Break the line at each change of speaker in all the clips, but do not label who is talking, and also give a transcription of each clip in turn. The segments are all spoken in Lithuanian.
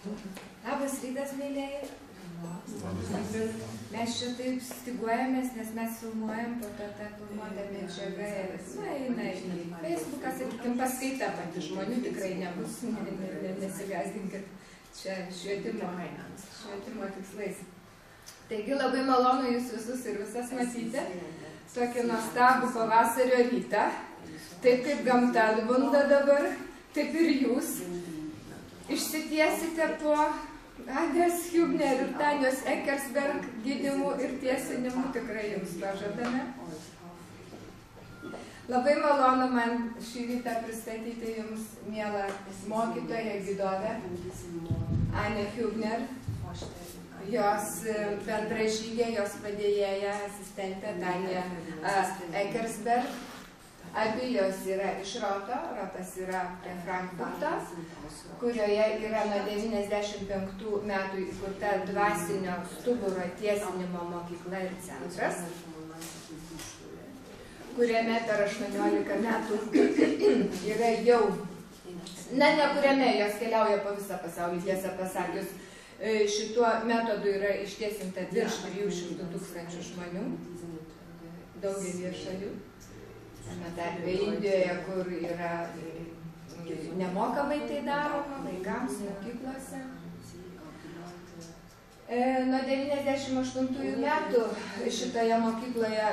Labas rytas, mėlėjai. Mes čia taip stiguojamės, nes mes filmuojam, po to tą filmuotą medžiagą eina į Facebooką, sakykim, paskaita pati žmonių tikrai nebus, nesigąsdinkit čia švietimo tikslais. Taigi labai malonu jūs visus ir visas matyti, tokį nuostabų pavasario rytą, taip kaip gamta atbunda dabar, taip ir jūs išsitiesite po Anės Hübner ir Tanios Eckersberg gydymų ir tiesinimų, tikrai jums pažadame. Labai malonu man šį rytą pristatyti jums mielą mokytoją gidovę Anę Hübner, jos bendražygė, jos padėjėja, asistentė Tanja Eckersberg. Abi jos yra iš Roto, Rotas yra prie Frankfurto, kurioje yra nuo 95 metų įkurta dvasinio stuburo tiesinimo mokykla ir centras, kuriame per 18 metų yra jau, ne kuriame jos keliauja po visą pasaulį, tiesą pasakius, šituo metodu yra ištiesinta virš 300 000 žmonių, daugelį šalių. Tarpe Indijoje, kur yra nemokamai tai daroma, vaikams, mokyklose. Nuo 98 metų šitoje mokykloje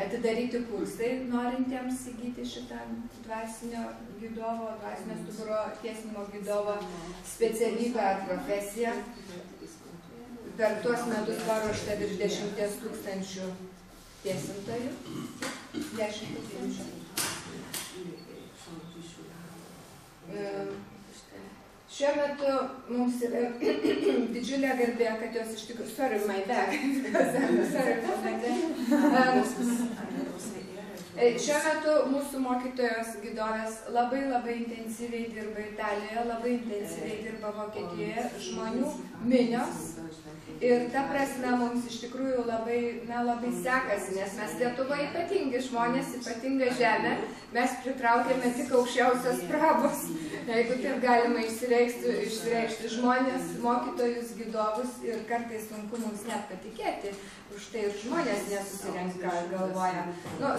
atidaryti kursai, norintiems įgyti šitą dvasinio stuburo tiesinimo gidovo specialybę ar profesiją. Per tuos metus paruošta virš 10 000 tiesintojų, 10 000. Šiuo metu mums yra didžiulė garbė, kad jos iš tikrųjų, sorry my bag, šiuo metu mūsų mokytojos gidovės labai intensyviai dirba Italijoje, labai intensyviai dirba Vokietijoje, žmonių minios. Ir ta prasme mums iš tikrųjų labai sekasi, nes mes Lietuvoje ypatingi žmonės, ypatinga žemė, mes pritraukėme tik aukščiausios prabos, jeigu taip galima išsireikšti žmonės, mokytojus, gidovus ir kartais sunku mums net patikėti, už tai ir žmonės nesusirenka, galvoja,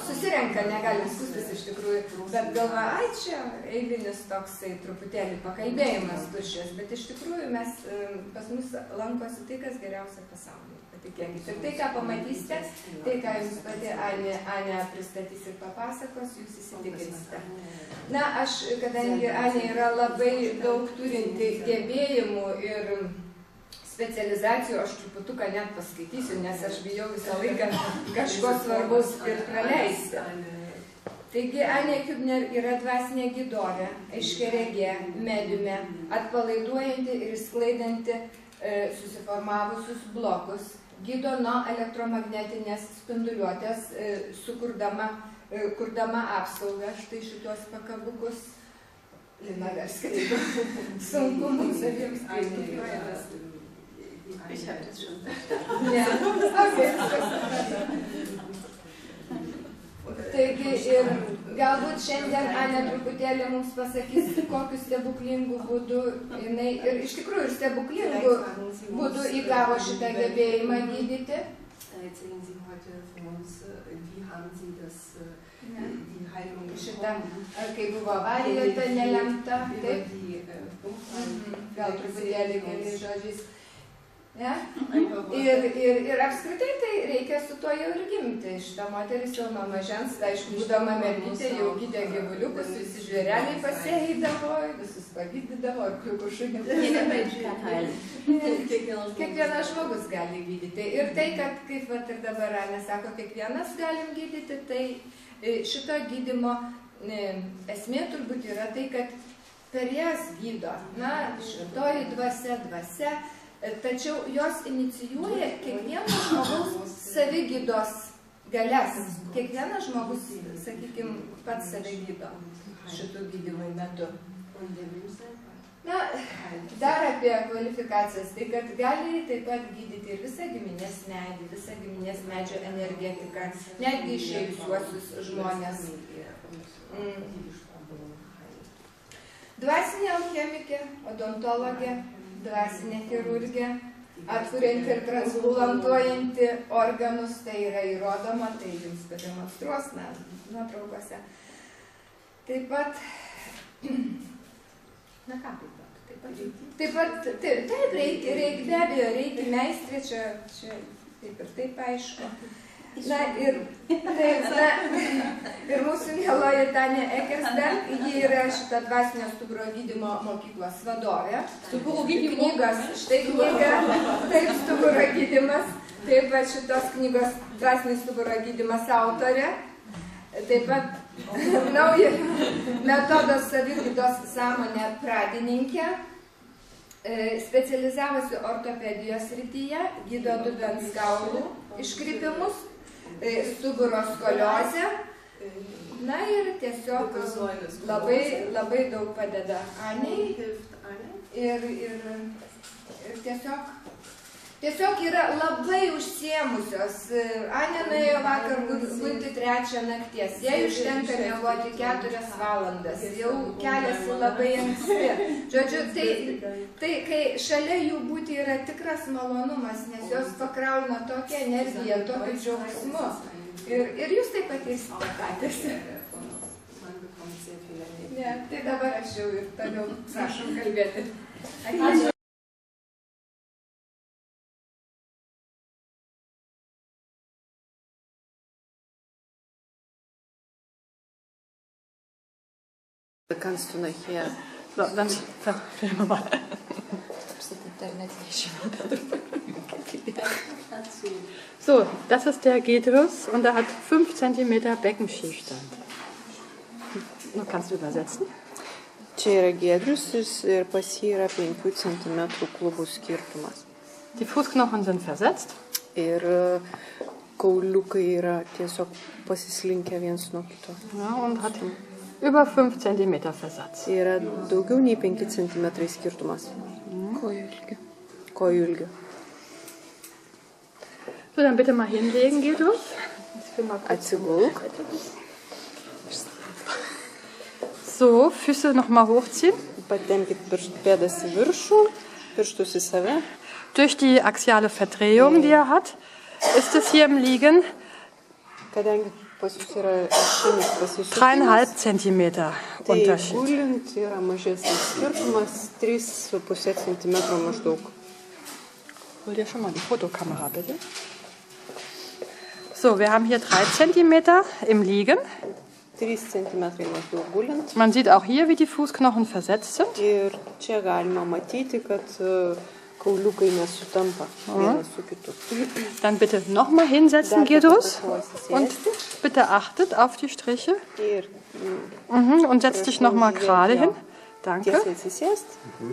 susirenka, negalim skustis iš tikrųjų, bet galvoja, ai čia eilinis toksai truputėlį pakalbėjimas tuščias, bet iš tikrųjų mes pas mus lankosi tai, kas geriausia pasaulyje, patikėkit. Ir tai, ką pamatysite, tai, ką jums pati Anė pristatys ir papasakos, jūs įsitikinsite. Na, aš, kadangi Anė yra labai daug turinti gebėjimų ir specializacijų, aš truputuką net paskaitysiu, nes aš bijau visą laiką kažko svarbaus ir praleisti. Taigi, Anė Hübner yra dvasinė gidovė, aiškiaregė, mediumė, atpalaiduojanti ir sklaidanti susiformavusius blokus, gydo nuo elektromagnetinės spinduliuotės, kurdama apsaugą, štai šitos pakabukus. Lina dar skaito. Sunku mums abiems skaityti.
Ich habe das schon verstanden.
Ja, taigi ir galbūt šiandien Anė truputėlį mums pasakys, kokiu stebuklingu būdu jinai, ir iš tikrųjų ir stebuklingu būdu įgavo šitą gebėjimą gydyti. Šitą, kai buvo avarija, ta nelemta, taip? Gal truputėlį keliais žodžiais. Ir apskritai tai reikia su tuo jau ir gimti. Šitą moteris jau nuo mažens, aišku, būdama mergytė, jau gydė gyvuliukus, visi žvėreliai pasieidavo, visus pagydydavo, ar kliukų šunį. Kiekvienas žmogus gali gydyti. Ir tai, kad, kaip ir dabar Anė sako, kiekvienas galim gydyti, tai šito gydymo esmė turbūt yra tai, kad per jas gydo. Na, šventoji dvasia, tačiau jos inicijuoja kiekvieno žmogaus savigydos galias. Kiekvienas žmogus, sakykime, pats savigydo šitų gydymų metu. Na, dar apie kvalifikacijas, tai kad gali taip pat gydyti ir visą giminės medį, visą giminės medžio energetiką, netgi išėjusiuosius žmonės. Dvasinė alchemikė, odontologė, dvasinė chirurgė, atkurianti ir transplantuojanti organus, tai yra įrodoma, tai jums pademonstruos nuotraukose. Taip pat, na ką taip pat, reikia, be abejo, reikia meistrė, čia taip ir taip aišku. Na ir mūsų mieloji Tanja Ekersberg, ji yra šita dvasinio stuburo gydymo mokyklos vadovė. Stuburo gydymas, štai knyga, taip, stuburo gydymas, taip pat šitos knygos dvasinis stuburo gydymas autorė. Taip pat nauja metodos savigydos sąmonė pradininkė, specializavosi ortopedijos srityje, gydo dubens kaulų iškrypimus, stuburo skoliozę, na ir tiesiog labai daug padeda Anei ir tiesiog yra labai užsiėmusios. Anė nuėjo vakar gulti 3 nakties, jai užtenka miegoti 4 valandas, jau keliasi labai anksti. Žodžiu, tai kai šalia jų būti yra tikras malonumas, nes jos pakrauna tokią energiją, tokiu džiaugsmu. Ir jūs taip patirsit patys. Ne, tai dabar aš jau ir toliau prašom kalbėti. Ačiū.
Kannst du nachher...
So, dann filmen wir mal. So, das ist der Gedrus und er hat 5 cm Beckenschiefstand. Nur kannst du übersetzen?
Čia yra Giedrius ir pas jį yra 5 cm klubų skirtumas.
Die Fußknochen sind versetzt.
Ir kauliukai yra tiesiog pasislinkę viens nuo kito.
Ja, und hat über 5 cm Versatz.
Yra daugiau nei 5 cm skirtumas. Kojų ilgio.
So, dann bitte mal hinlegen, Gedrus.
Atsigulk.
So, Füße nochmal hochziehen.
Patempkit pėdas į viršų, pirštus į save.
Durch die axiale Verdrehung, die er hat, ist es hier im Liegen
Kadangi pas jūs yra ašinis pasisukimas,
3,5 cm
tai
Unterschied.
gulint yra mažesnis skirtumas, 3,5 cm maždaug.
Hol dir schon mal die Fotokamera, bitte. So, wir haben hier 3 cm im Liegen.
3 cm maždaug gulint.
Man sieht auch hier, wie die Fußknochen versetzt sind.
Ir čia galima matyti, kad kauliukai nesutampa vienas su kitu.
Dann bitte nochmal hinsetzen, Gedrus. Und bitte achtet auf die Striche. Und setz dich nochmal gerade hin. Danke.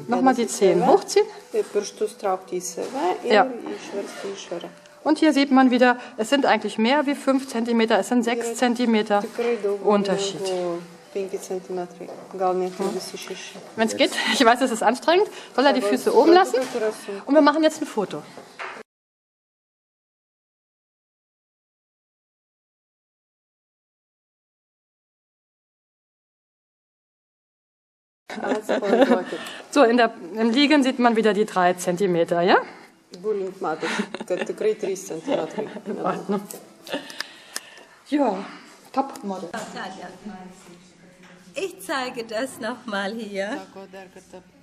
Nochmal die Zehen hochziehen.
Pirštus traukti į save ir išversti į išorę.
Und hier sieht man wieder, es sind eigentlich mehr wie 5 cm, es sind 6 cm Unterschied. Wenn es geht, ich weiß, es ist anstrengend, soll er die Füße oben lassen und wir machen jetzt ein Foto. So, im Liegen sieht man wieder die 3 cm, ja?
Gulint matot, kad tikrai 3 cm.
Ja, top Model.
Ich zeige das nochmal hier.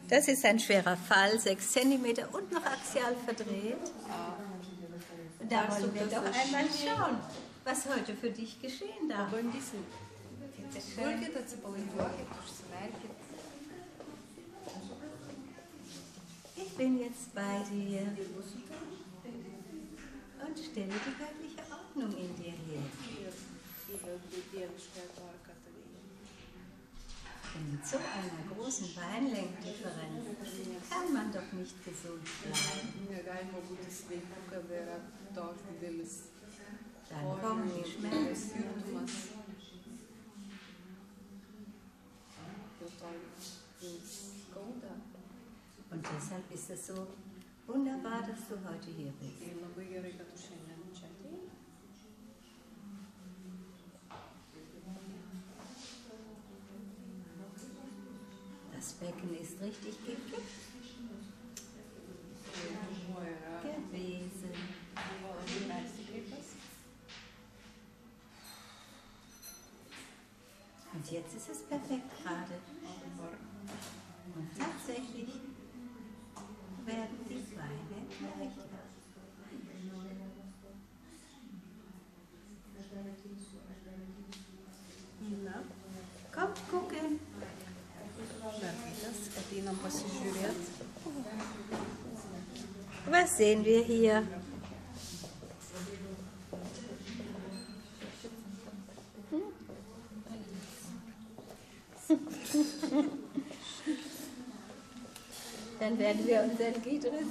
Das ist ein schwerer Fall, 6 cm und noch axial verdreht. Und da wollen wir doch einmal schauen, was heute für dich geschehen darf. Bitte schön. Ich bin jetzt bei dir und stelle die göttliche Ordnung in dir her. Mit so einer großen Beinlenkdifferenz kann man doch nicht gesund bleiben. Dann kommen die Schmerzen. Und deshalb ist es so wunderbar, dass du heute hier bist. Das Becken ist richtig gekippt gewesen. Und jetzt ist es perfekt gerade. Und tatsächlich werden die Beine leichter. Na, kommt gucken. Was sehen wir hier? Dann werden wir unseren Giedrus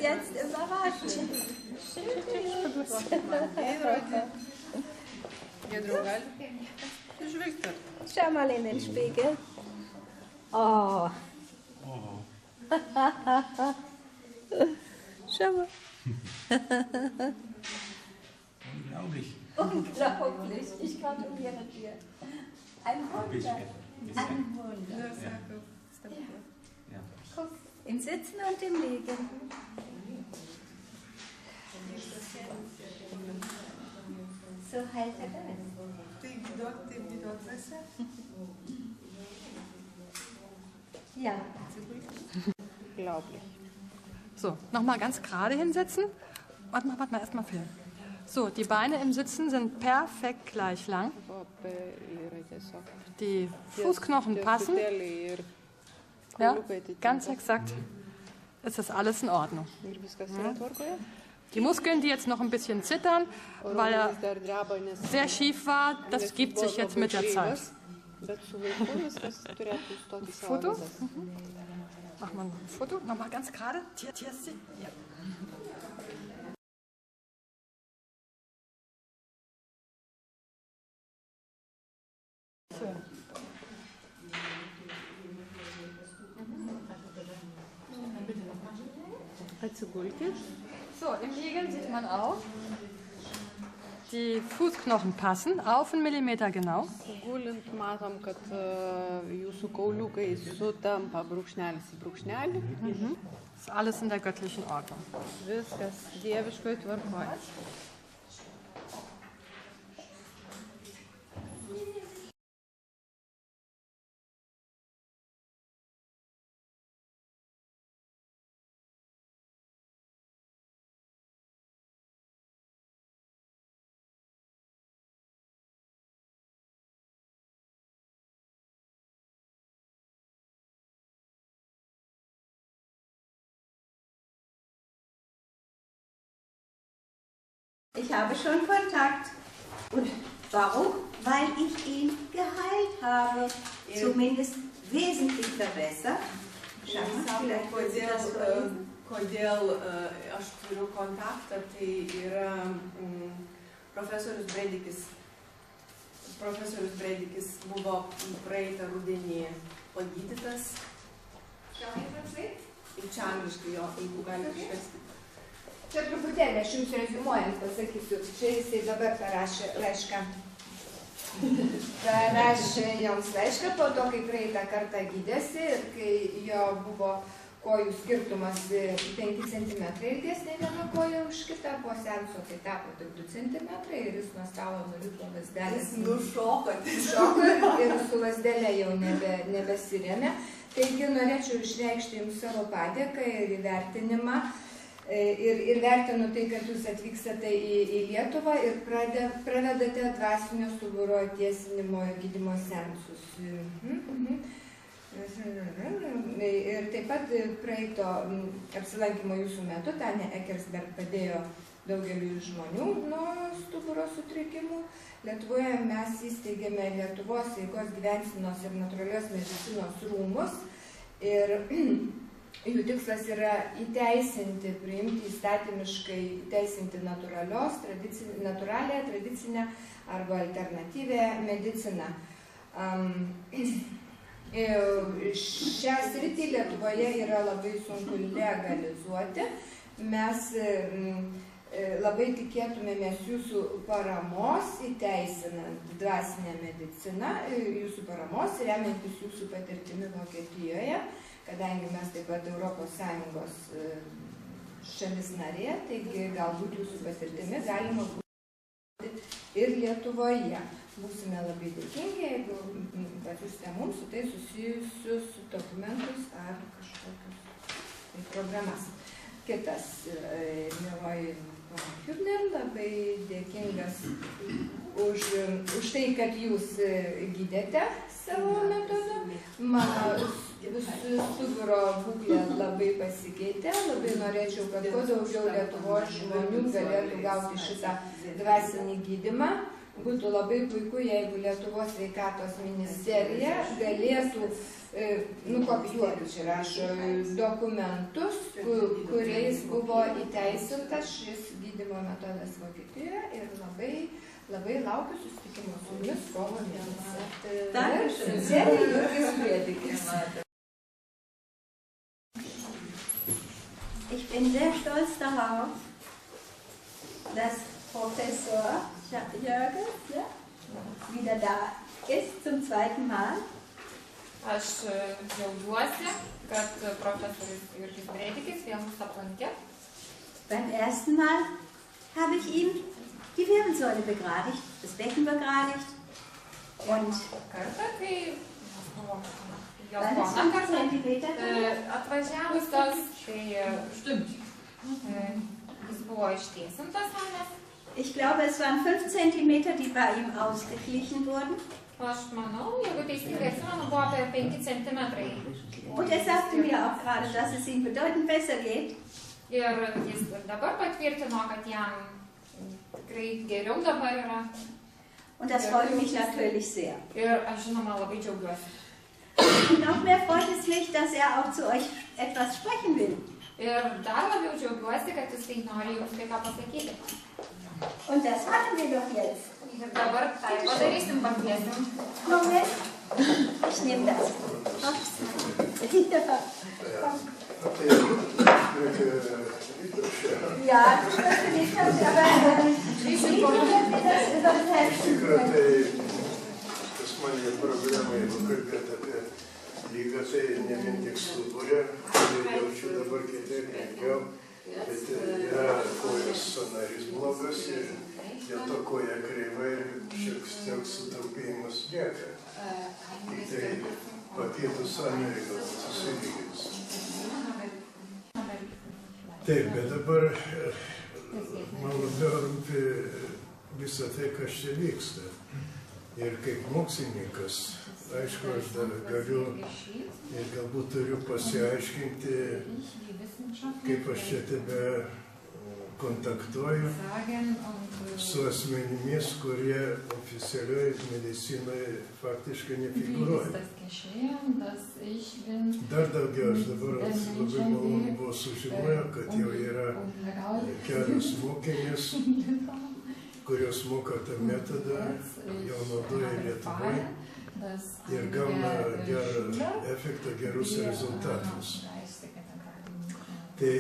jetzt überraschen. Schau mal in den Spiegel. Oh. Schau mal.
Unglaublich.
Unglaublich. Ich gratuliere dir. Ein Wunder. Ein Wunder.
Ja.
Guck, im Sitzen und im Liegen. So heilt er das. Ja.
Unglaublich.
So, nochmal ganz gerade hinsetzen. Warte mal, erstmal filmen. So, die Beine im Sitzen sind perfekt gleich lang. Die Fußknochen passen. Ja, ganz exakt ist das alles in Ordnung. Die Muskeln, die jetzt noch ein bisschen zittern, weil er sehr schief war, das gibt sich jetzt mit der Zeit. Foto? Mach mal ein Foto, nochmal ganz gerade. Ja. So, im Liegen sieht man auch, die Fußknochen passen auf 1 Millimeter genau.
Gulint matom, kad jūsų kauliukai sutampa brūkšnelis į brūkšnelį.
Ist alles in der göttlichen Ordnung.
Viskas dieviškoj tvarkoj.
Ich habe schon Kontakt. Und warum? Weil ich ihn geheilt habe. Zumindest wesentlich verbessert. Schau mal, vielleicht wollen Sie das verlesen.
Kodėl aš turiu kontaktą, tai yra profesorius Bredikis buvo praeitą rudenį pagydytas. Ir čia angliškai jo, jeigu galite išversti.
Čia truputėlį aš jums reziumuojant pasakysiu. Čia jisai dabar parašė laišką. Parašė joms laišką po to, kai praeitą kartą gydėsi ir kai jo buvo kojų skirtumas 5 cm ilgesnė viena koja už kitą, po seanso tai tapo tik 2 cm ir jis nuo stalo nuliplo lazdelę.
Jis nušoko.
Ir su lazdelė jau nebesirėmė. Taigi norėčiau išreikšti jums savo padėką ir įvertinimą. Ir vertinu tai, kad jūs atvykstate į Lietuvą ir pravedate dvasinio stuburo tiesinimo ir gydymo seansus. Ir taip pat praeito apsilankimo jūsų metu Tanja Ekersberg padėjo daugeliui žmonių nuo stuburo sutrikimų. Lietuvoje mes įsteigėme Lietuvos sveikos gyvensenos ir natūralios medicinos rūmus. Ir jų tikslas yra įteisinti, priimti įstatymiškai įteisinti natūralią, tradicinę arba alternatyvę mediciną. Šią sritį Lietuvoje yra labai sunku legalizuoti. Mes labai tikėtumėmės jūsų paramos įteisinant dvasinę mediciną, jūsų paramos remiantis jūsų patirtimi Vokietijoje, kadangi mes taip pat ES šalis narė, taigi galbūt jūsų patirtimi galima būti ir Lietuvoje. Būsime labai dėkingi, jeigu pasiūsite mums su tai susijusius dokumentus ar kažkokius programas. Kitas, mieloji Hübner, labai dėkingas už tai, kad jūs gydėte savo metodu. Mano stuburo būklė labai pasikeitė. Labai norėčiau, kad kuo daugiau Lietuvos žmonių galėtų gauti šitą dvasinį gydymą. Būtų labai puiku, jeigu Lietuvos sveikatos ministerija galėtų nukopijuoti, čia rašo, dokumentus, kuriais buvo įteisintas šis gydymo metodas Vokietijoje ir labai laukiu susitikimo su jumis kovo mėnesį.
Ich bin sehr stolz darauf, dass Professor Jörges wieder da ist zum zweiten Mal.
Aš džiaugiuosi, kad profesorius Jurgis Breidikis vėl mus aplankė.
Beim ersten Mal habe ich ihm die Wirbelsäule begradigt, das Becken begradigt. Und
Kartą, kai jau
dann ist
poną
5 Zentimeter.
atvažiavusios, tai jis buvo ištiesintas manęs.
Ich glaube, es waren 5 Zentimeter, die bei ihm ausgeglichen wurden.
Aš manau, jeigu teisingai atsimenu, buvo apie 5 centimetrai.
Und er sagte mir auch gerade, dass es ihm bedeutend besser geht.
Ir jis dabar patvirtino, kad jam tikrai geriau dabar yra.
Und das freut mich natürlich sehr.
Ir aš žinoma labai džiaugiuosi.
Und noch mehr freut es mich, dass er auch zu euch etwas sprechen will.
Ir dar labiau džiaugiuosi, kad jisai nori jums kai ką pasakyti.
Und das machen wir doch jetzt.
Ir dabar tai padarysim, pakviesim.
Moment, ich nehme das. Ja, du schmeckt nicht, aber wie wird mir das überhelfen?
Pas mane problema, jeigu kalbėt apie lygą, tai ne vien tik stuburė, kurį jaučiu dabar kitaip ilgiau, bet yra kojos sąnarys blogas ir dėl to koja kreiva ir šioks toks sutaupėjimas lieka. Tai pakeitus sąnarį galbūt susilygins. Taip, bet dabar man labiau rūpi visą tai, kas čia vyksta. Ir kaip mokslininkas, aišku, aš dar galiu ir galbūt turiu pasiaiškinti, kaip aš čia tebe kontaktuoju su asmenimis, kurie oficialiai medicinoje faktiškai nefigūruoja. Dar daugiau, aš dabar labai malonu buvo sužinoję, kad jau yra kelios mokinės, kurios moka tą metodą, jau naudoja Lietuvoje ir gauna gerą efektą, gerus rezultatus. Tai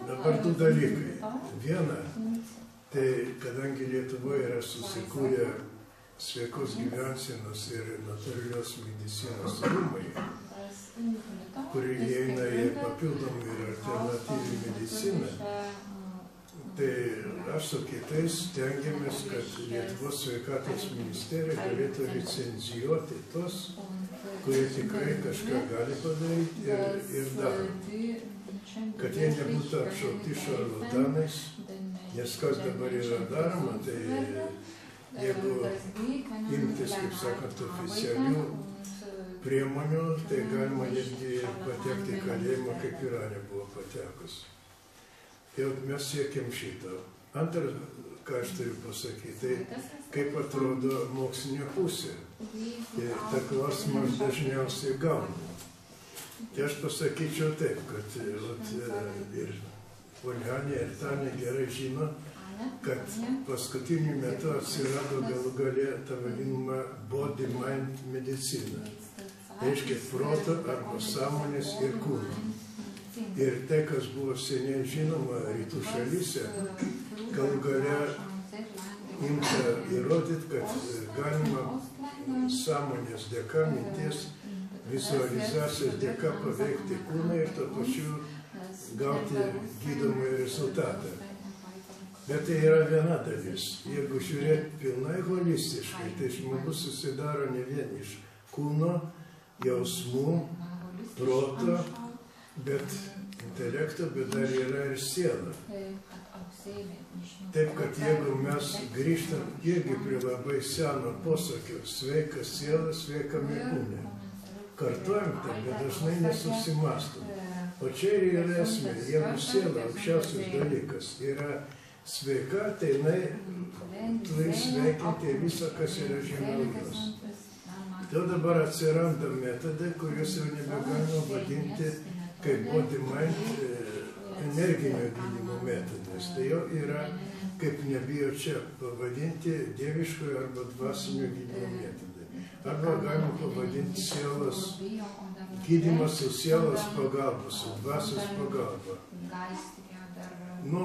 dabar du dalykai. Viena, tai kadangi Lietuvoje yra susikūrę sveikos gyvensenos ir natūralios medicinos rūmai, kurie įeina į papildomą ir alternatyvią mediciną, tai aš su kitais stengiamės, kad Lietuvos sveikatos ministerija galėtų licencijuoti tos, kurie tikrai kažką gali padaryti ir daro. Kad jie nebūtų apšaukti šarlatanais, nes kas dabar yra daroma, tai jeigu imtis, kaip sakant, oficialių priemonių, tai galima netgi patekti į kalėjimą, kaip Irane buvo patekus. Tai mes siekiam šito. Antra, ką aš turiu pasakyti, tai kaip atrodo mokslinė pusė. Tai tą klausimą aš dažniausiai gaunu. Tai aš pasakyčiau taip, kad ir Polianė ir Tanė gerai žino, kad paskutiniu metu atsirado galų gale ta vadinama body-mind medicina. Tai reiškia proto arba sąmonės ir kūno. Ir tai, kas buvo seniai žinoma rytų šalyse, galų gale imta įrodyti, kad galima sąmonės dėka, minties, vizualizacijos dėka paveikti kūną ir to pačiu gauti gydomąjį rezultatą. Bet tai yra viena dalis. Jeigu žiūrėti pilnai holistiškai, tai žmogus susidaro ne vien iš kūno, jausmų, proto, bet intelekto, bet dar yra ir siela. Taip, kad jeigu mes grįžtam irgi prie labai seno posakio, sveika siela, sveikame kūne. Kartuojam tai, bet dažnai nesusimastom. O čia ir yra esmė, jeigu siela, aukščiausias dalykas, yra sveika, tai jinai turi sveikinti visą, kas yra žemiau jos. Todėl dabar atsiranda metodai, kuriuos jau nebegalima vadinti kaip body-mind energinio gydymo metodais. Tai jau yra, kaip nebijo čia pavadinti, dieviškojo arba dvasinio gydymo metodai. Arba galima pavadinti sielos gydymas su sielos pagalba, su dvasios pagalba. Nu,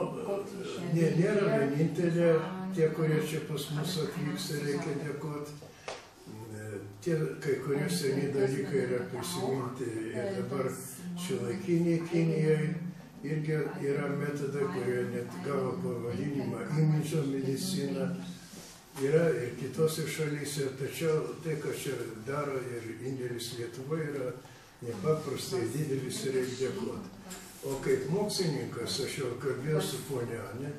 nėra vienintelė, tie, kurie čia pas mus atvyksta, reikia dėkoti. Tie kai kurie seni dalykai yra prisiminti ir dabar šiuolaikiniai Kinijai irgi yra metodai, kurie net gavo pavadinimą imidžo medicina. Yra ir kitose šalyse, tačiau tai, kas čia daro ir indėlis Lietuva, yra nepaprastai didelis ir reikia dėkoti. O kaip mokslininkas, aš jau kalbėjau su ponia Ane,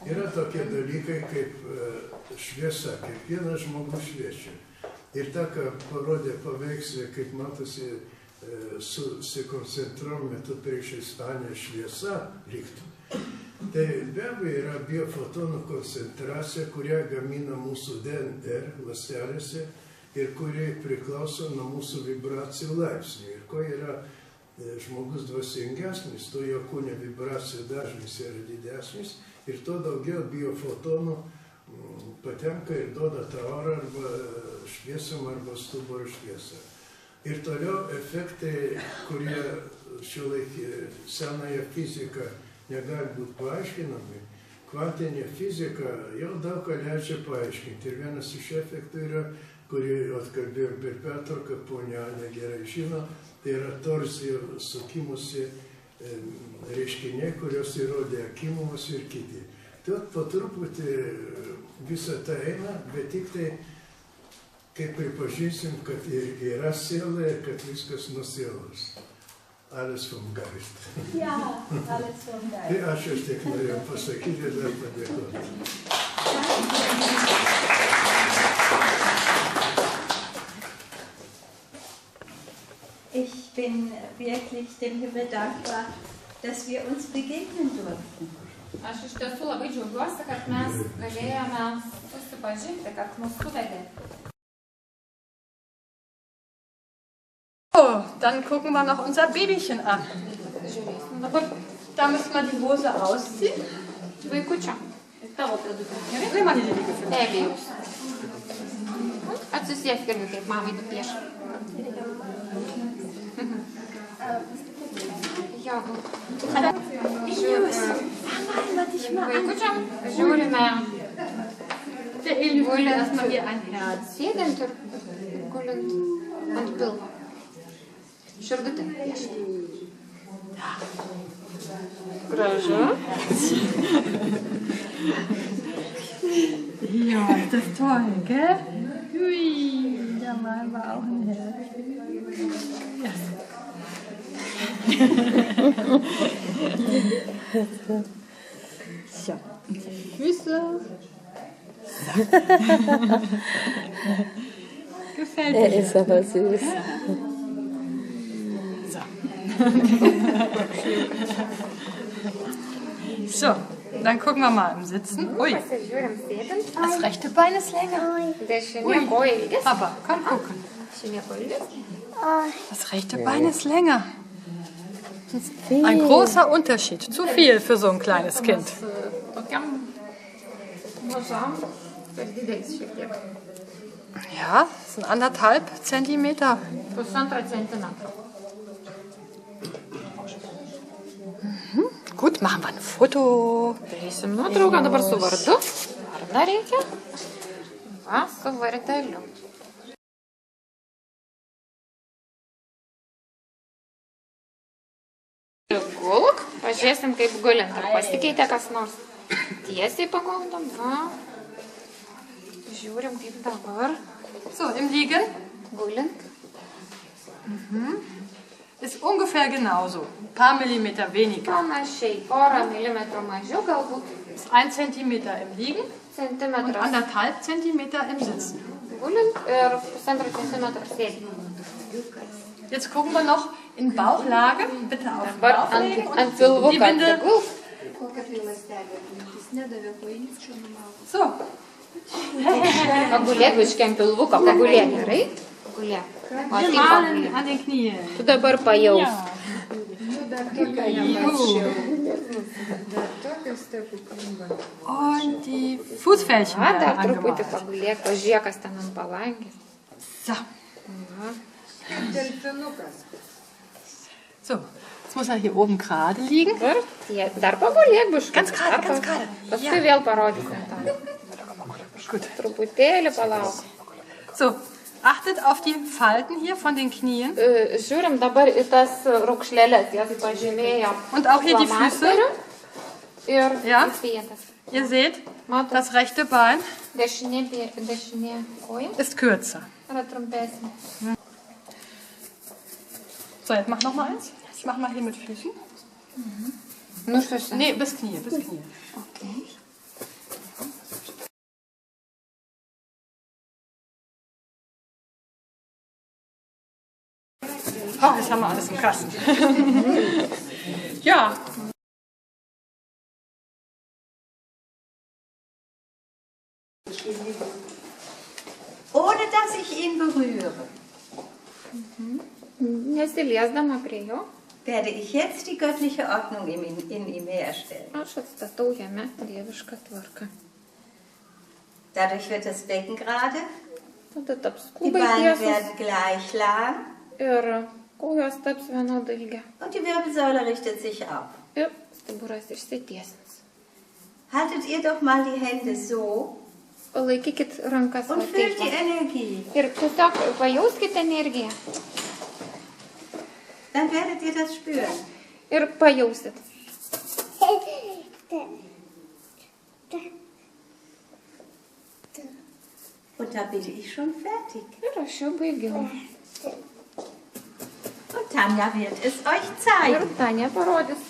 yra tokie dalykai kaip šviesa, kiekvienas žmogus šviečia. Ir tą, ką parodė paveikslė, kaip matosi, susikoncentruom metu priešais Anę šviesa liktų. Tai be abejo yra biofotonų koncentracija, kurią gamina mūsų DNR ląstelėse ir kuri priklauso nuo mūsų vibracijų laipsnių. Ir ko yra žmogus dvasingesnis, to jo kūne vibracijų dažnis yra didesnis ir to daugiau biofotonų patenka ir duoda tą orą arba šviesam arba stuburo šviesą. Ir toliau efektai, kurie šiuolaikį senąją fiziką negali būti paaiškinami, kvantinė fizika jau daug ką leidžia paaiškinti. Ir vienas iš efektų yra, kurį atkalbėjom per pertrauką, ponia Anė gerai žino, tai yra torzijų sukimusi reiškiniai, kurios įrodė Akimovas ir kiti. Tai po truputį visą tai eina, bet tik tai, kai pripažinsim, kad yra siela ir kad viskas nuo sielos. Alles vom Geist.
Ja, alles vom Geist.
Tai aš tiek norėjau pasakyti ir dar padėkoti.
Ich bin wirklich dem Himmel dankbar, dass wir uns begegnen durften.
Aš iš tiesų labai džiaugiuosi, kad mes galėjome susipažinti, kad mus suvedė.
So, dann gucken wir noch unser Babychen an. Da müssen wir die Hose ausziehen.
Vaikučio, tavo pėdutė.
Gerai, man die Liege finden.
Ebėjus. Atsisėsk irgi, kaip mamai tu pieš. Vaikučiam žiūrime gulint sėdint ir gulint ant pilvo. Širdutė piešti. Gražu.
Ja, ist das toll, gell? Hui, da malen wir auch ein Herz. Ja. So, und die Füße. So. Gefällt dir?
Ist aber süß.
So. So, dann gucken wir mal im Sitzen. Ui, das rechte Bein ist länger. Ui, aber komm gucken. Das rechte Bein ist länger. Ein großer Unterschied. Zu viel für so ein kleines Kind. Ja, das sind 1,5 Zentimeter.
Pusantro centimetro.
Gut, machen wir ein Foto.
Darysim nuotrauką dabar su vardu. Vardą reikia. Va, su vardeliu. Gulk, pažiūrėsim kaip gulint. Ar pasikeitė kas nors? Tiesiai paguldom, va. Žiūrim kaip dabar.
So, im Liegen
Gulint.
ist ungefähr genauso. Ein paar Millimeter weniger.
Panašiai, porą milimetrų mažiau, galbūt
Ist 1 Zentimeter im Liegen und
centimetras
1,5 Zentimeter im Sitzen.
gulint ir pusantro centimetro sėdint.
Jetzt gucken wir noch in Bauchlage. Bitte auf den
Dabar
Bauch legen
ant
und
pilvuko
die Winde.
atsigulk.
So,
Pagulėk biškį ant pilvuko, pagulėk gerai. Pagulėk. O
wir
taip
malen
pagulėk.
an den Knien.
Tu dabar pajaus.
Und die Fußfällchen
Va, dar
werden
truputį
angemalt.
pagulėk, pažiūrėk, kas ten ant palangės.
So. So, jetzt muss er hier oben gerade liegen.
Dar pagulėk biškį.
Ganz gerade, ganz gerade.
Paskui vėl parodysim tą.
Gut.
Truputėlį palauk.
So, achtet auf die Falten hier von den Knien.
Žiūrim dabar į tas raukšlėlės, jas pažymėjo.
Und auch hier die Füße.
flomasteriu. Ir
Ja.
įspėtas.
Ihr seht,
Matot,
das rechte Bein
dešinė koja
ist kürzer.
yra trumpesnė.
So, jetzt mach noch mal eins. Ich mach mal hier mit Füßen.
Nur Füße.
Nee, bis Knie, bis Knie.
Okay.
Oh, jetzt haben wir alles im Kasten. Ja.
Ohne dass ich ihn berühre,
Nesiliesdama prie jo,
werde ich jetzt die göttliche Ordnung in ihm herstellen.
aš atstatau jame dievišką tvarką.
Dadurch wird das Becken gerade,
Tada taps
die
kubai
Beine
tiesus
werden gleich lang
ir kojos taps vienodo ilgio.
und die Wirbelsäule richtet sich auf.
Ir stuburas išsitiesins.
Haltet ihr doch mal die Hände so
Palaikykit rankas va
und fühlt
taip.
die Energie.
Ir tiesiog pajauskit energiją.
Dann werdet ihr das spüren.
Ir pajausit.
Und da bin ich schon fertig.
Ir aš jau baigiau.
Und Tanja wird es euch zeigen.
Ir Tanja parodys,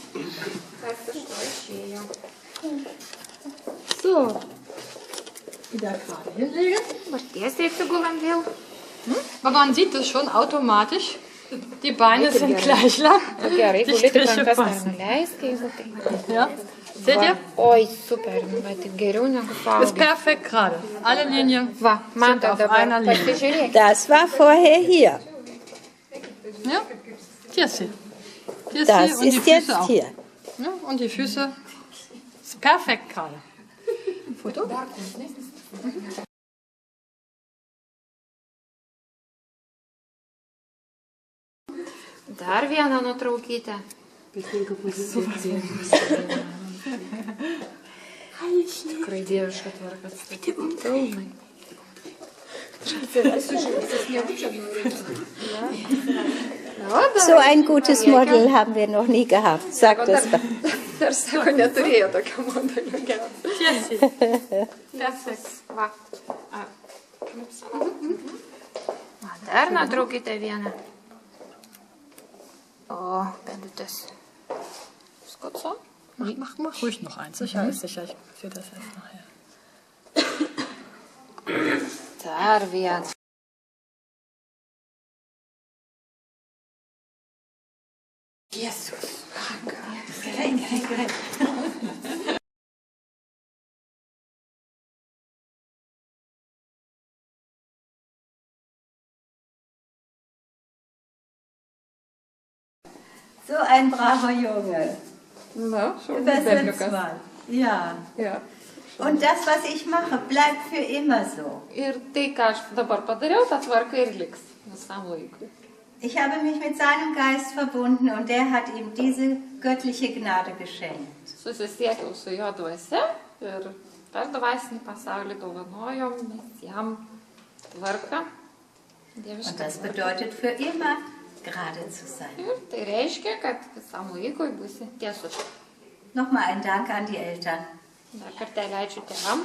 kas iš to išėjo. So,
Wieder gerade hinlegen.
dabar tiesiai atsigulam vėl.
Aber man sieht es schon automatisch. Die Beine sind gleich lang.
Gerai,
Die
gulėti
Striche
rankas dar
passen.
nuleisk, jeigu tai.
Ja. Seht ihr?
Oi, super, nu, bet taip geriau negu
Ist
suaugę.
perfekt gerade. Alle Linien
Va, man
sind auf
dabar
einer Linie.
pasižiūrėk.
Das war vorher hier.
Ja? Hier ist sie. Hier ist
Das
sie und die
ist jetzt
Füße auch.
hier.
Ja, und die Füße ist perfekt gerade. Foto?
Dar vieną nuotraukytę. Tikrai dieviška tvarka atstatyta. Pilnai.
So ein gutes Model haben wir noch nie gehabt. Sagt das mal.
Dar sako, neturėjo tokio modelio gero.
Tiesiai. Perfekt.
Va. Va, dar nuotraukite vieną. O, bendutės. Visko so?
Mach ruhig noch eins. Sicher ist sicher. Ich sehe das erst nachher.
Dar vieną.
Jesus. Gerät.
So ein braver Junge.
Na, schon
Das sind
berniukas.
zwei. Ja.
Ja.
Und das, was ich mache, bleibt für immer so.
Ir tai, ką aš dabar padariau, ta tvarka ir liks visam laikui.
Ich habe mich mit seinem Geist verbunden und der hat ihm diese göttliche Gnade geschenkt.
Susisiekiau su jo dvasia ir per dvasinį pasaulį dovanojom mes jam tvarką.
Und das bedeutet für immer gerade zu sein.
Ir tai reiškia, kad visam laikui būsi tiesus.
Nochmal ein Dank an die Eltern,
Dar kartelį ačiū tėvam,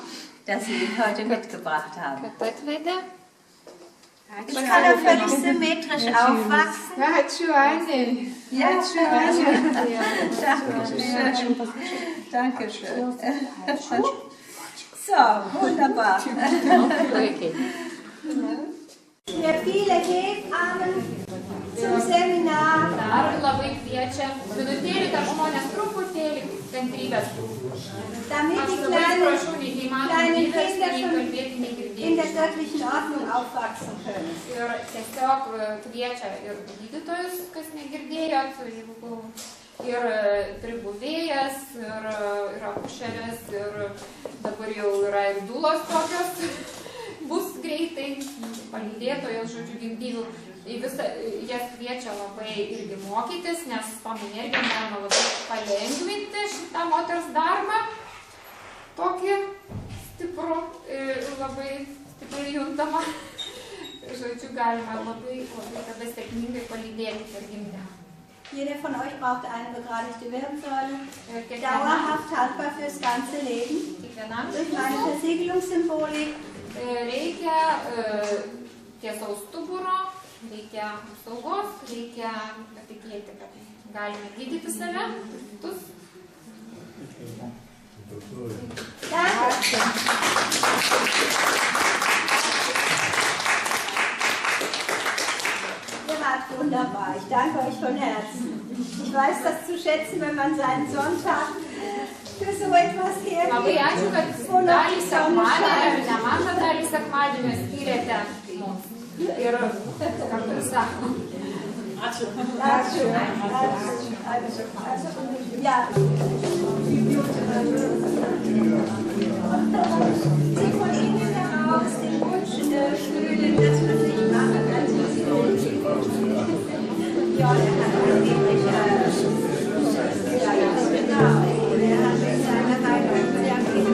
dass sie ihn heute mitgebracht haben.
kad atvedė.
Ich kann er völlig symmetrisch aufwachsen.
Ačiū, Anė.
Ja, schön. Dankeschön. Dankeschön. So, wunderbar.
Puikiai.
Für viele Hebammen zum Seminar.
Dar labai kviečia minutėlį dar žmonės truputėlį kantrybės.
Damit
Aš
die
labai
kleinen
prašau, neįmanoma
Kinder
nei
schon
kalbėti, nei
in der
girdėti.
göttlichen Ordnung aufwachsen können.
Ir tiesiog kviečia ir gydytojus, kas negirdėjot, ir pribuvėjas, ir akušerės, ir dabar jau yra ir dulos tokios, bus greitai, palydėtojos, žodžiu, gimdyvių. Į visą jas kviečia labai irgi mokytis, nes tom energijom galima labai palengvinti šitą moters darbą. Tokį stiprų, labai stipriai juntamą. Žodžiu, galima labai tada sėkmingai palydėti per gimdymą.
Jeder von euch braucht eine begradigte Wirbelsäule, dauerhaft haltbar fürs ganze Leben. Durch meine Versiegelungssymbolik.
Reikia tiesaus stuburo, reikia saugos, reikia patikėti, kad galime gydyti save, kitus.
Ihr wart wunderbar. Ich danke euch von Herzen. Ich weiß das zu schätzen, wenn man seinen Sonntag für so etwas
Labai
hergibt.
ačiū, kad dalį sekmadienio, nemažą dalį sekmadienio skyrėte mums. Ir kartu sako.
Ačiū. Ja. Sie von innen heraus den Wunsch fühlen, dass man sich machen kann. Ja, der hat wirklich, genau, der hat mit seiner Heilung sehr viele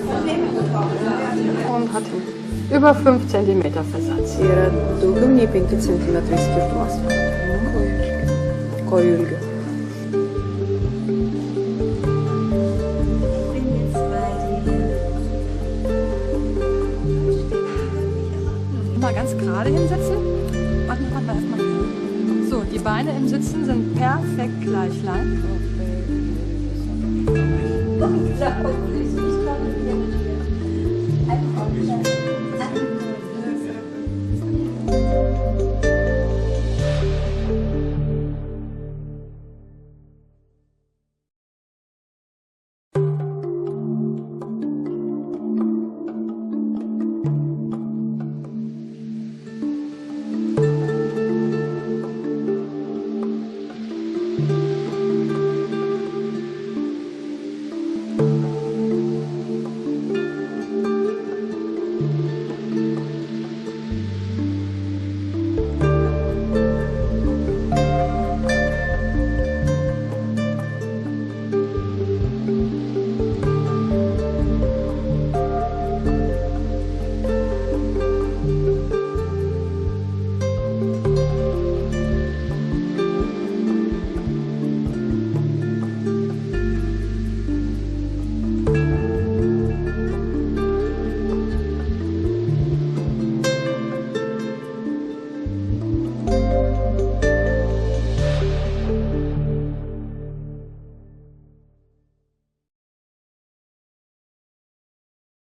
Probleme bekommen.
Und hat über 5 cm Versatz.
Yra daugiau nei 5 cm skirtumas. Kojų ilgio.
Mal ganz gerade hinsetzen. Warte mal erstmal hier. So, die Beine im Sitzen sind perfekt gleichlein.
Unglaublich, ich komme wieder mit dir.